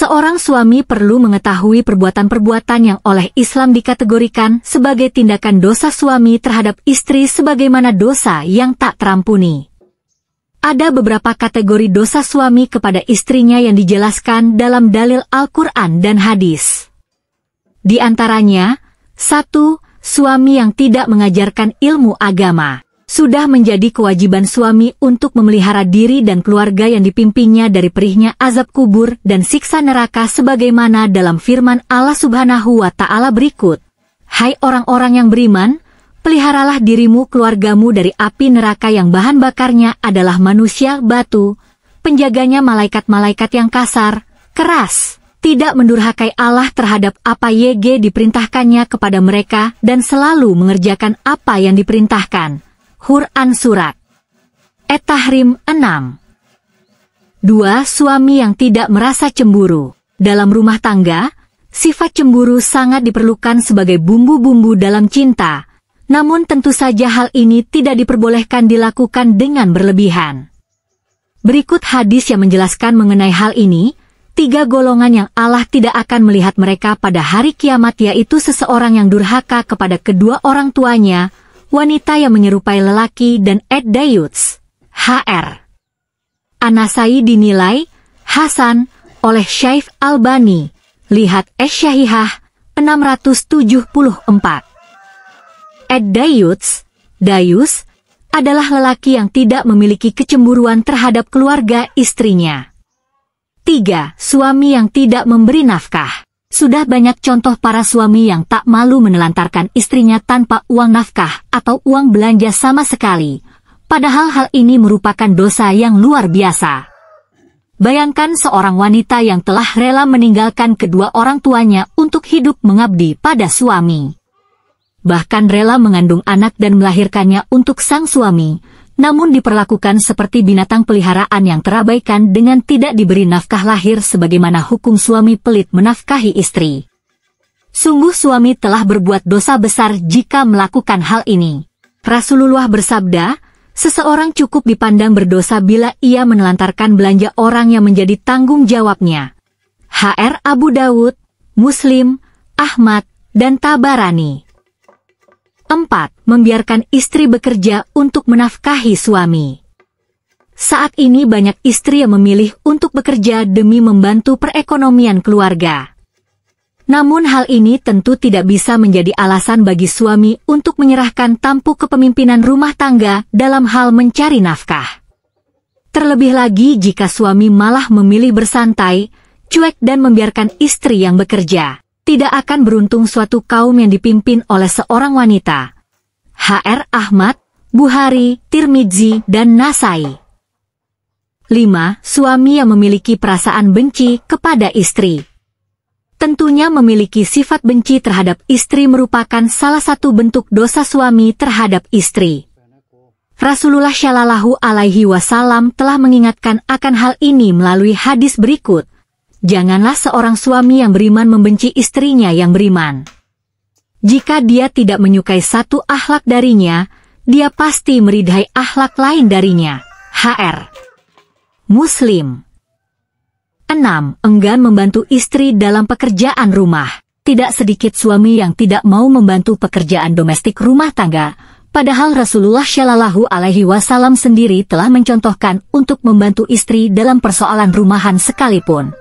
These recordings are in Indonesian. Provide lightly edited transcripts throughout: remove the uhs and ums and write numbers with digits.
Seorang suami perlu mengetahui perbuatan-perbuatan yang oleh Islam dikategorikan sebagai tindakan dosa suami terhadap istri sebagaimana dosa yang tak terampuni. Ada beberapa kategori dosa suami kepada istrinya yang dijelaskan dalam dalil Al-Quran dan hadis. Di antaranya, 1. Suami yang tidak mengajarkan ilmu agama. Sudah menjadi kewajiban suami untuk memelihara diri dan keluarga yang dipimpinnya dari perihnya azab kubur dan siksa neraka sebagaimana dalam firman Allah Subhanahu wa Ta'ala berikut. Hai orang-orang yang beriman, peliharalah dirimu keluargamu dari api neraka yang bahan bakarnya adalah manusia, batu, penjaganya malaikat-malaikat yang kasar, keras, tidak mendurhakai Allah terhadap apa YG diperintahkannya kepada mereka dan selalu mengerjakan apa yang diperintahkan. Quran Surat At-Tahrim 6. 2. Suami yang tidak merasa cemburu. Dalam rumah tangga, sifat cemburu sangat diperlukan sebagai bumbu-bumbu dalam cinta, namun tentu saja hal ini tidak diperbolehkan dilakukan dengan berlebihan. Berikut hadis yang menjelaskan mengenai hal ini. 3 golongan yang Allah tidak akan melihat mereka pada hari kiamat, yaitu seseorang yang durhaka kepada kedua orang tuanya, wanita yang menyerupai lelaki, dan ad-dayuts. Hr. An-Nasai dinilai hasan oleh Syaikh Albani. Lihat Asy-Syahihah 674. Ad-dayuts, dayus, adalah lelaki yang tidak memiliki kecemburuan terhadap keluarga istrinya. 3. Suami yang tidak memberi nafkah. Sudah banyak contoh para suami yang tak malu menelantarkan istrinya tanpa uang nafkah atau uang belanja sama sekali. Padahal hal ini merupakan dosa yang luar biasa. Bayangkan seorang wanita yang telah rela meninggalkan kedua orang tuanya untuk hidup mengabdi pada suami. Bahkan rela mengandung anak dan melahirkannya untuk sang suami, namun diperlakukan seperti binatang peliharaan yang terabaikan dengan tidak diberi nafkah lahir sebagaimana hukum suami pelit menafkahi istri. Sungguh suami telah berbuat dosa besar jika melakukan hal ini. Rasulullah bersabda, seseorang cukup dipandang berdosa bila ia menelantarkan belanja orang yang menjadi tanggung jawabnya. Hr. Abu Dawud, Muslim, Ahmad, dan Tabarani. 4. Membiarkan istri bekerja untuk menafkahi suami. Saat ini banyak istri yang memilih untuk bekerja demi membantu perekonomian keluarga. Namun hal ini tentu tidak bisa menjadi alasan bagi suami untuk menyerahkan tampuk kepemimpinan rumah tangga dalam hal mencari nafkah. Terlebih lagi jika suami malah memilih bersantai, cuek dan membiarkan istri yang bekerja. Tidak akan beruntung suatu kaum yang dipimpin oleh seorang wanita. Hr. Ahmad, Bukhari, Tirmidzi, dan Nasai. 5. Suami yang memiliki perasaan benci kepada istri. Tentunya memiliki sifat benci terhadap istri merupakan salah satu bentuk dosa suami terhadap istri. Rasulullah Shallallahu Alaihi Wasallam telah mengingatkan akan hal ini melalui hadis berikut. Janganlah seorang suami yang beriman membenci istrinya yang beriman. Jika dia tidak menyukai satu akhlak darinya, dia pasti meridhai akhlak lain darinya. Hr. Muslim. 6. Enggan membantu istri dalam pekerjaan rumah. Tidak sedikit suami yang tidak mau membantu pekerjaan domestik rumah tangga, padahal Rasulullah Shallallahu Alaihi Wasallam sendiri telah mencontohkan untuk membantu istri dalam persoalan rumahan sekalipun.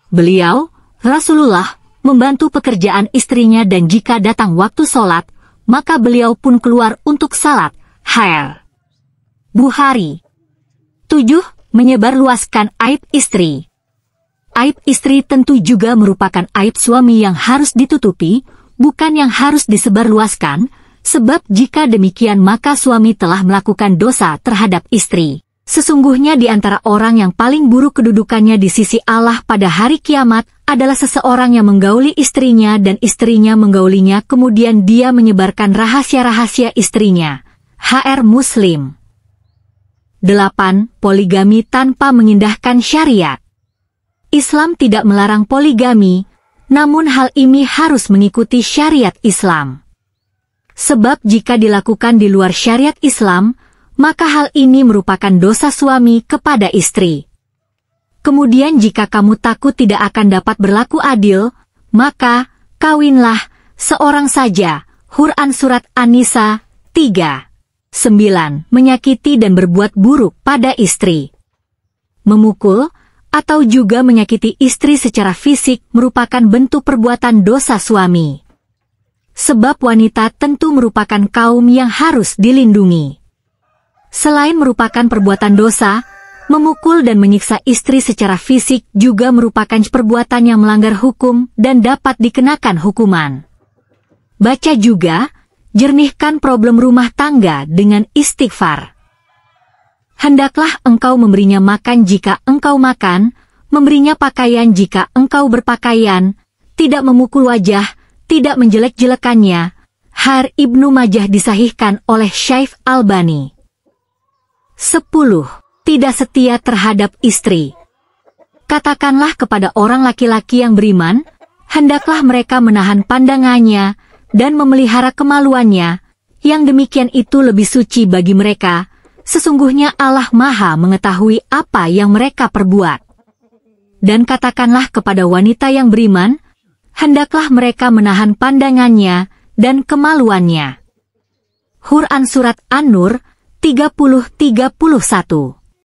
Beliau, Rasulullah, membantu pekerjaan istrinya dan jika datang waktu sholat, maka beliau pun keluar untuk salat. Hr. Bukhari. 7. Menyebarluaskan aib istri. Aib istri tentu juga merupakan aib suami yang harus ditutupi, bukan yang harus disebarluaskan, sebab jika demikian maka suami telah melakukan dosa terhadap istri. Sesungguhnya di antara orang yang paling buruk kedudukannya di sisi Allah pada hari kiamat adalah seseorang yang menggauli istrinya dan istrinya menggaulinya kemudian dia menyebarkan rahasia-rahasia istrinya. Hr. Muslim. 8. Poligami tanpa mengindahkan syariat. Islam tidak melarang poligami, namun hal ini harus mengikuti syariat Islam. Sebab jika dilakukan di luar syariat Islam, maka hal ini merupakan dosa suami kepada istri. Kemudian jika kamu takut tidak akan dapat berlaku adil, maka kawinlah seorang saja. Quran Surat An-Nisa 3:9. Menyakiti dan berbuat buruk pada istri. Memukul atau juga menyakiti istri secara fisik merupakan bentuk perbuatan dosa suami. Sebab wanita tentu merupakan kaum yang harus dilindungi. Selain merupakan perbuatan dosa, memukul dan menyiksa istri secara fisik juga merupakan perbuatan yang melanggar hukum dan dapat dikenakan hukuman. Baca juga, jernihkan problem rumah tangga dengan istighfar. Hendaklah engkau memberinya makan jika engkau makan, memberinya pakaian jika engkau berpakaian, tidak memukul wajah, tidak menjelek-jelekannya. Har Ibnu Majah disahihkan oleh Syekh Albani. 10. Tidak setia terhadap istri. Katakanlah kepada orang laki-laki yang beriman, hendaklah mereka menahan pandangannya dan memelihara kemaluannya, yang demikian itu lebih suci bagi mereka. Sesungguhnya Allah Maha mengetahui apa yang mereka perbuat. Dan katakanlah kepada wanita yang beriman, hendaklah mereka menahan pandangannya dan kemaluannya. Quran Surat An-Nur 30-31.